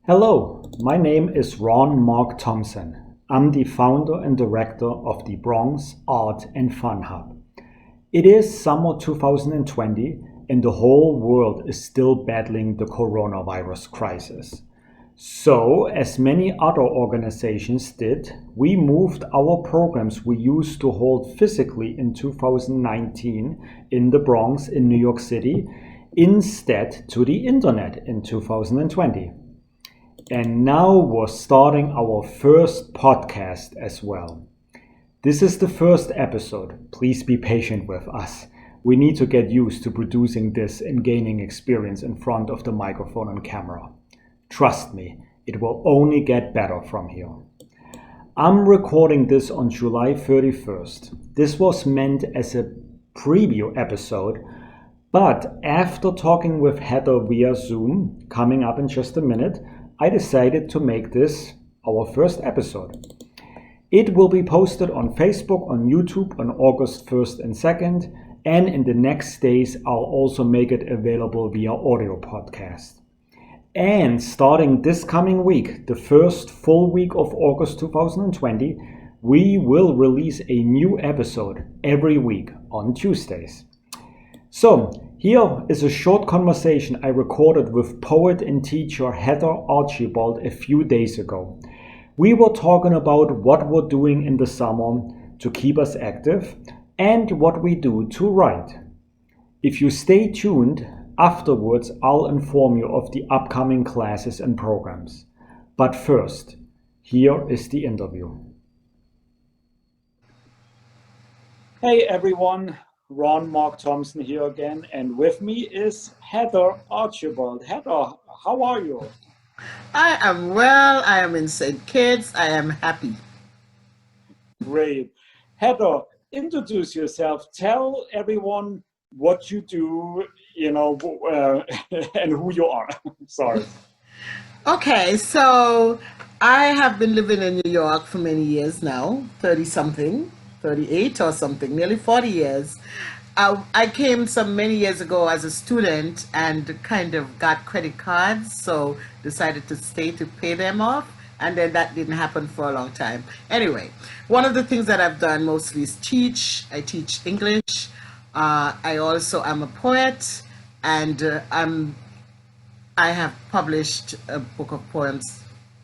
Hello, my name is Ron Mark Thomson. I'm the founder and director of the Bronx Art and Fun Hub. It is summer 2020 and the whole world is still battling the coronavirus crisis. So, as many other organizations did, we moved our programs we used to hold physically in 2019 in the Bronx in New York City instead to the internet in 2020. And now we're starting our first podcast as well. This is the first episode. Please be patient with us. We need to get used to producing this and gaining experience in front of the microphone and camera. Trust me, it will only get better from here. I'm recording this on July 31st. This was meant as a preview episode, but after talking with Heather via Zoom, coming up in just a minute, I decided to make this our first episode. It will be posted on Facebook, on YouTube on August 1st and 2nd, and in the next days I'll also make it available via audio podcast. And starting this coming week, the first full week of August 2020, we will release a new episode every week on Tuesdays. So, here is a short conversation I recorded with poet and teacher Heather Archibald a few days ago. We were talking about what we're doing in the summer to keep us active and what we do to write. If you stay tuned, afterwards I'll inform you of the upcoming classes and programs. But first, here is the interview. Hey everyone. Ron Mark Thomson here again, and with me is Heather Archibald. Heather, how are you? I am well. I am in St. Kitts. I am happy. Great. Heather, introduce yourself. Tell everyone what you do, and who you are. Sorry. Okay, so I have been living in New York for many years now, 30 something. 38 or something, nearly 40 years. I came some many years ago as a student and kind of got credit cards, so decided to stay to pay them off, and then that didn't happen for a long time. Anyway, one of the things that I've done mostly is teach. I teach English. I also am a poet, and I have published a book of poems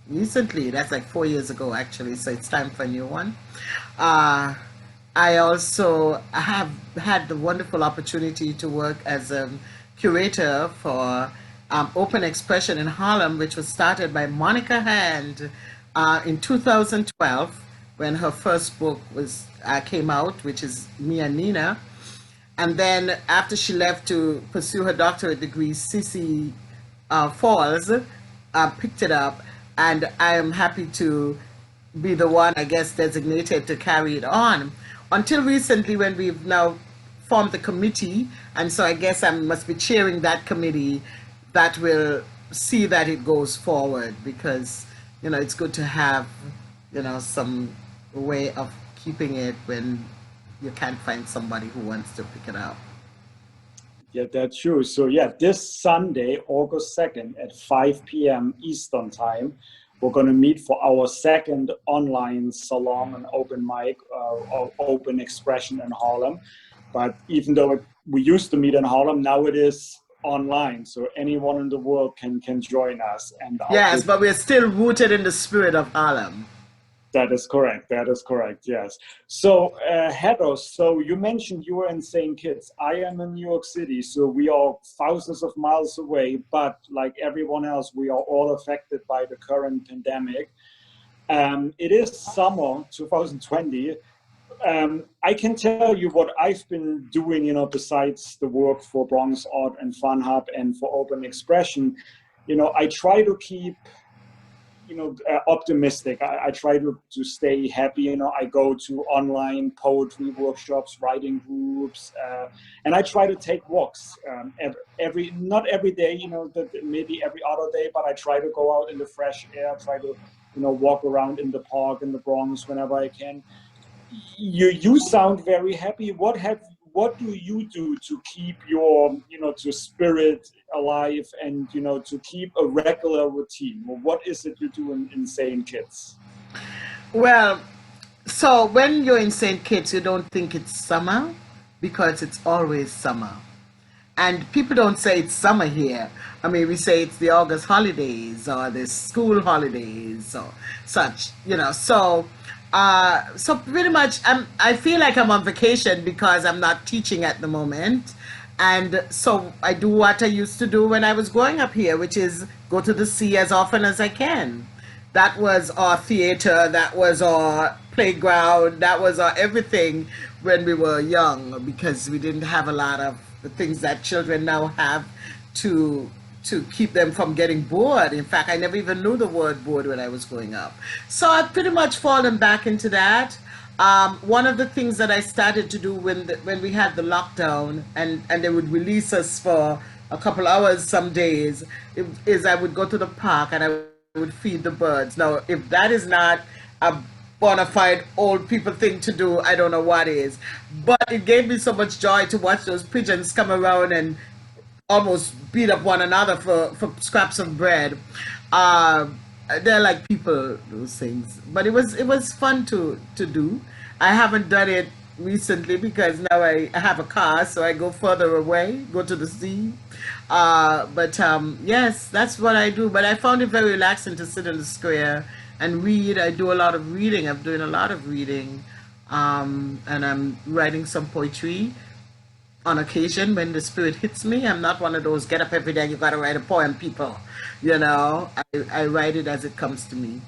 recently. That's like 4 years ago, actually, so it's time for a new one. I also have had the wonderful opportunity to work as a curator for Open Expression in Harlem, which was started by Monica Hand in 2012 when her first book came out, which is Me and Nina. And then after she left to pursue her doctorate degree, Cece Falls picked it up, and I am happy to be the one, I guess, designated to carry it on. Until recently, when we've now formed the committee, and so I guess I must be chairing that committee that will see that it goes forward, because, it's good to have, some way of keeping it when you can't find somebody who wants to pick it up. Yeah, that's true. So this Sunday, August 2nd at 5 p.m. Eastern Time, we're going to meet for our second online salon and open mic, open expression in Harlem. But even though we used to meet in Harlem, now it is online. So anyone in the world can join us. And yes, but we're still rooted in the spirit of Harlem. That is correct. Yes. So Heather, so you mentioned you were in St. Kitts. I am in New York City, so we are thousands of miles away, but like everyone else, we are all affected by the current pandemic. It is summer 2020. I can tell you what I've been doing, besides the work for Bronx Art and Fun Hub and for Open Expression. I try to keep optimistic. I try to stay happy. I go to online poetry workshops, writing groups, and I try to take walks not every day, maybe every other day, but I try to go out in the fresh air, try to, walk around in the park in the Bronx whenever I can. You sound very happy. What do you do to keep your, to spirit alive and, to keep a regular routine? Well, what is it you do in St. Kitts? Well, so when you're in St. Kitts, you don't think it's summer because it's always summer. And people don't say it's summer here. I mean, we say it's the August holidays or the school holidays or such, So pretty much, I feel like I'm on vacation because I'm not teaching at the moment. And so I do what I used to do when I was growing up here, which is go to the sea as often as I can. That was our theater, that was our playground, that was our everything when we were young, because we didn't have a lot of the things that children now have to keep them from getting bored. In fact, I never even knew the word bored when I was growing up. So I've pretty much fallen back into that. One of the things that I started to do when we had the lockdown and they would release us for a couple hours some days, is I would go to the park and I would feed the birds. Now, if that is not a bona fide old people thing to do, I don't know what is. But it gave me so much joy to watch those pigeons come around and almost beat up one another for scraps of bread. They're like people, those things. But it was fun to do. I haven't done it recently because now I have a car, so I go further away, go to the sea. But yes, that's what I do. But I found it very relaxing to sit in the square and read. I do a lot of reading. I'm doing a lot of reading. And I'm writing some poetry on occasion when the spirit hits me. I'm not one of those get up every day, you gotta write a poem people. I write it as it comes to me.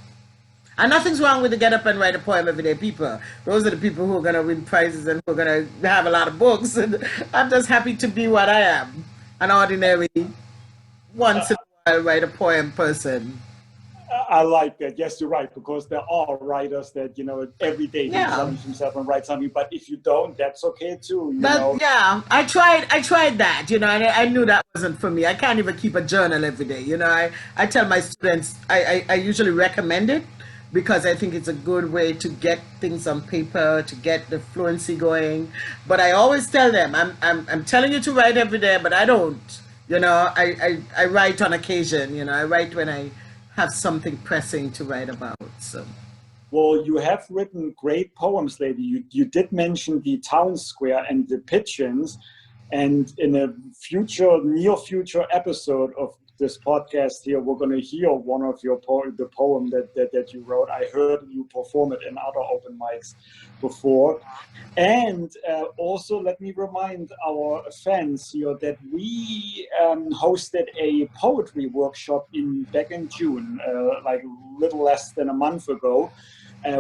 And nothing's wrong with the get up and write a poem every day people. Those are the people who are going to win prizes and who are going to have a lot of books. And I'm just happy to be what I am, an ordinary, once in a while write a poem person. I like that. Yes, you're right, because there are writers that, every day they challenge himself and write something. But if you don't, that's okay too. Yeah, I tried that, and I knew that wasn't for me. I can't even keep a journal every day. I tell my students, I usually recommend it because I think it's a good way to get things on paper, to get the fluency going. But I always tell them, I'm telling you to write every day, but I don't. I write on occasion. I write when I have something pressing to write about. So. Well, you have written great poems, lady. You did mention the town square and the pigeons, and in a near future episode of this podcast here, we're going to hear one of your the poem that you wrote. I heard you perform it in other open mics before. And also, let me remind our fans here that we hosted a poetry workshop back in June, like a little less than a month ago,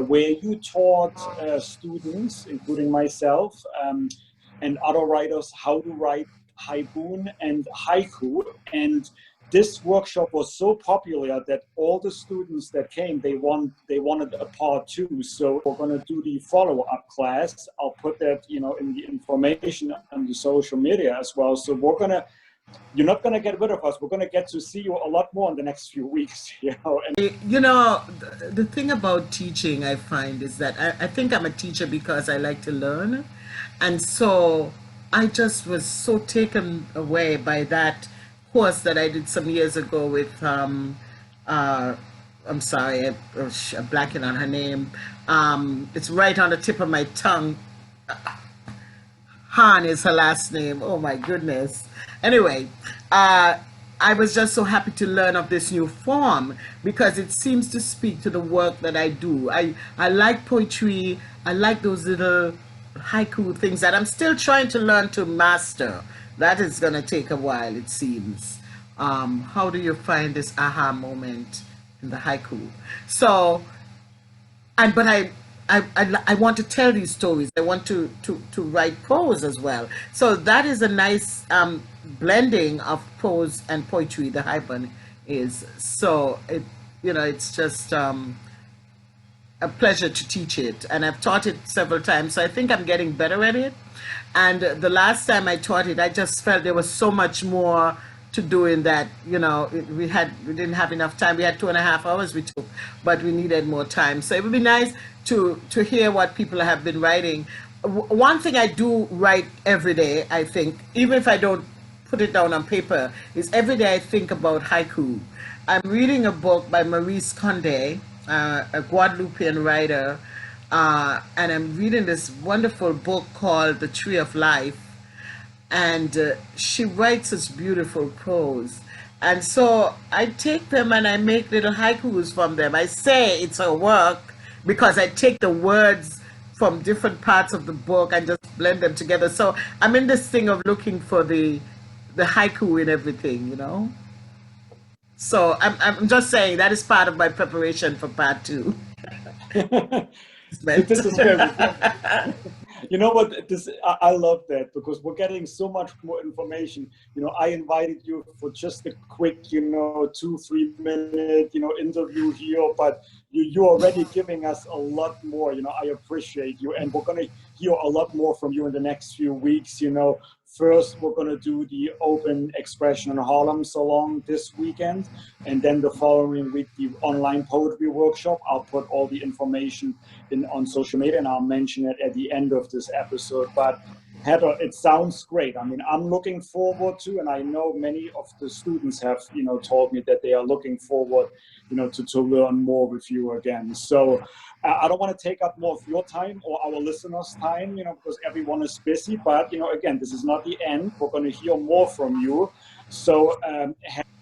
where you taught students, including myself, and other writers, how to write haibun and haiku. And this workshop was so popular that all the students that came, they wanted a part 2. So we're going to do the follow-up class. I'll put that, in the information on the social media as well. So you're not going to get rid of us. We're going to get to see you a lot more in the next few weeks. The thing about teaching, I find, is that I think I'm a teacher because I like to learn. And so I just was so taken away by that course that I did some years ago with, I'm sorry, I'm blanking on her name. It's right on the tip of my tongue. Han is her last name. Oh my goodness. Anyway, I was just so happy to learn of this new form because it seems to speak to the work that I do. I like poetry. I like those little haiku things that I'm still trying to learn to master. That is going to take a while, it seems. How do you find this aha moment in the haiku? So, but I want to tell these stories. I want to write prose as well. So that is a nice blending of prose and poetry. The haibun is so it's just a pleasure to teach it, and I've taught it several times. So I think I'm getting better at it. And the last time I taught it, I just felt there was so much more to do in that, we didn't have enough time. We had 2.5 hours we took, but we needed more time. So it would be nice to hear what people have been writing. One thing I do write every day, I think, even if I don't put it down on paper is every day I think about haiku. I'm reading a book by Maurice Condé, a Guadeloupean writer, and I'm reading this wonderful book called The Tree of Life. And she writes this beautiful prose. And so I take them and I make little haikus from them. I say it's her work because I take the words from different parts of the book and just blend them together. So I'm in this thing of looking for the haiku in everything, you know. So I'm just saying that is part of my preparation for part 2. This is very fun. You know what? I love that because we're getting so much more information. You know, I invited you for just a quick, 2-3 minute, interview here, but you're already giving us a lot more. I appreciate you, and we're gonna hear a lot more from you in the next few weeks. First, we're going to do the Open Expression in Harlem Salon this weekend, and then the following week, the online poetry workshop. I'll put all the information on social media, and I'll mention it at the end of this episode. But Heather, it sounds great. I mean, I'm looking forward to, and I know many of the students have, told me that they are looking forward, to learn more with you again. So I don't want to take up more of your time or our listeners' time, because everyone is busy. But, again, this is not the end. We're going to hear more from you. So,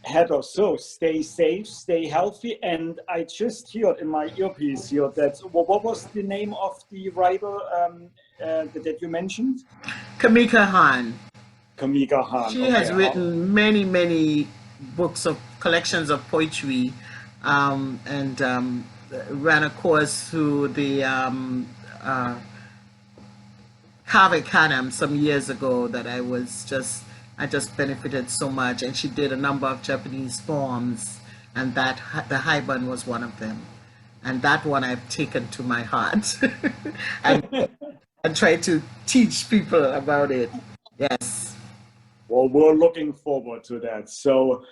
Heather, so stay safe, stay healthy. And I just heard in my earpiece here that, what was the name of the writer that you mentioned? Kamika Han. Kamika Han. She has written many, many books of collections of poetry, and ran a course through the Harvard Canam some years ago that I just benefited so much. And she did a number of Japanese poems, and the Haiban was one of them. And that one I've taken to my heart. and try to teach people about it. Yes. Well, we're looking forward to that. So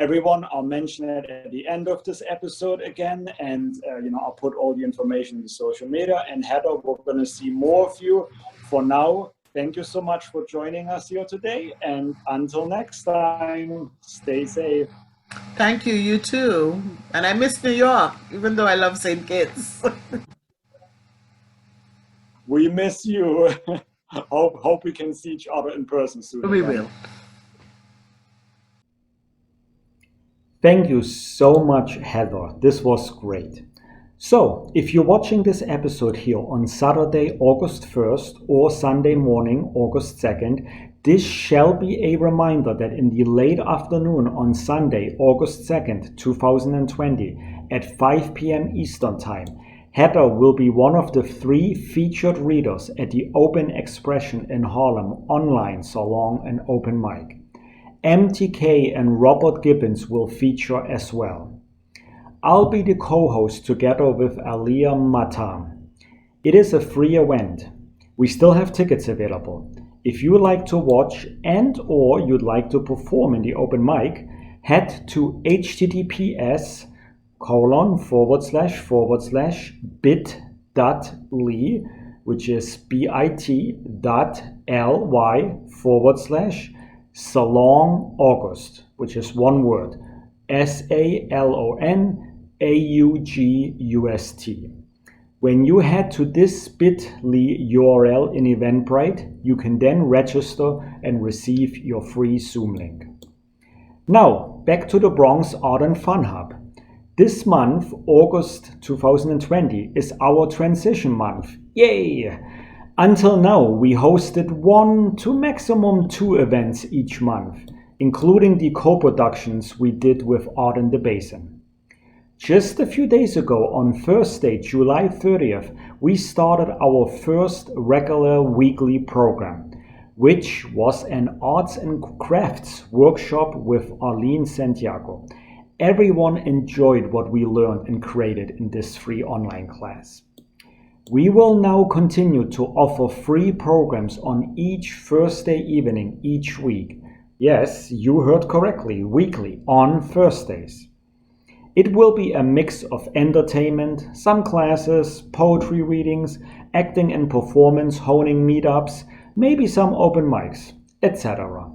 everyone, I'll mention it at the end of this episode again. And, I'll put all the information in the social media. And Heather, we're going to see more of you. For now, thank you so much for joining us here today. And until next time, stay safe. Thank you, you too. And I miss New York, even though I love St. Kitts. We miss you. Hope we can see each other in person soon. We will. Thank you so much, Heather. This was great. So, if you're watching this episode here on Saturday, August 1st or Sunday morning, August 2nd, this shall be a reminder that in the late afternoon on Sunday, August 2nd, 2020, at 5 p.m. Eastern Time, Heather will be one of the 3 featured readers at the Open Expression in Harlem online salon and open mic. MTK and Robert Gibbons will feature as well. I'll be the co-host together with Aliyah Matam. It is a free event. We still have tickets available. If you would like to watch and or you'd like to perform in the open mic, head to https://bit.ly, which is bit.ly/salon August, which is one word, SALONAUGUST. When you head to this bit.ly URL in Eventbrite, you can then register and receive your free Zoom link. Now, back to the Bronx Art and Fun Hub. This month, August 2020, is our transition month. Yay! Until now, we hosted 1 to maximum 2 events each month, including the co-productions we did with Art in the Basin. Just a few days ago, on Thursday, July 30th, we started our first regular weekly program, which was an arts and crafts workshop with Arlene Santiago. Everyone enjoyed what we learned and created in this free online class. We will now continue to offer free programs on each Thursday evening each week. Yes, you heard correctly, weekly, on Thursdays. It will be a mix of entertainment, some classes, poetry readings, acting and performance honing meetups, maybe some open mics, etc.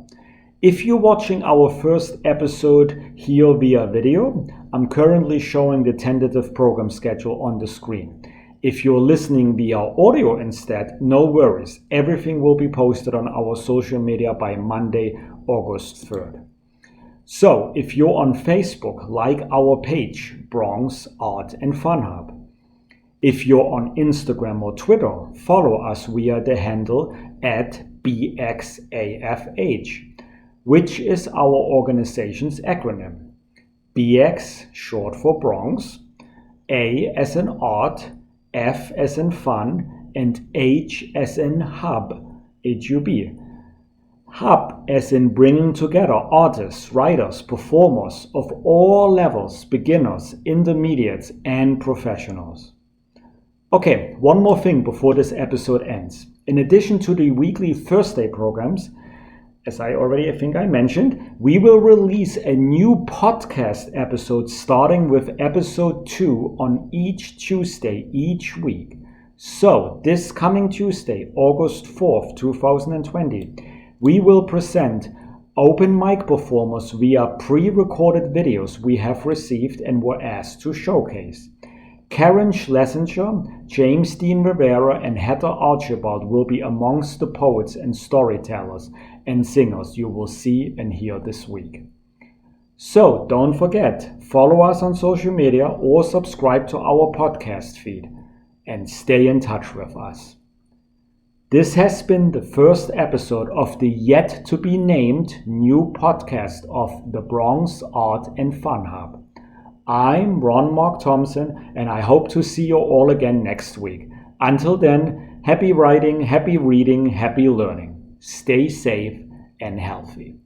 If you're watching our first episode here via video, I'm currently showing the tentative program schedule on the screen. If you're listening via audio instead, no worries. Everything will be posted on our social media by Monday, August 3rd. So, if you're on Facebook, like our page, Bronx Art and Fun Hub. If you're on Instagram or Twitter, follow us via the handle @BxAFH, which is our organization's acronym. BX, short for Bronx, A as in art, F as in fun, and H as in hub, HUB. Hub as in bringing together artists, writers, performers of all levels, beginners, intermediates, and professionals. Okay, one more thing before this episode ends. In addition to the weekly Thursday programs, as I think I mentioned, we will release a new podcast episode starting with episode 2 on each Tuesday each week. So, this coming Tuesday, August 4th, 2020, we will present open mic performers via pre-recorded videos we have received and were asked to showcase. Karen Schlesinger, James Dean Rivera, and Heather Archibald will be amongst the poets and storytellers and singers you will see and hear this week. So don't forget, follow us on social media or subscribe to our podcast feed and stay in touch with us. This has been the first episode of the yet to be named new podcast of the Bronx Art and Fun Hub. I'm Ron Mark Thomson, and I hope to see you all again next week. Until then, happy writing, happy reading, happy learning. Stay safe and healthy.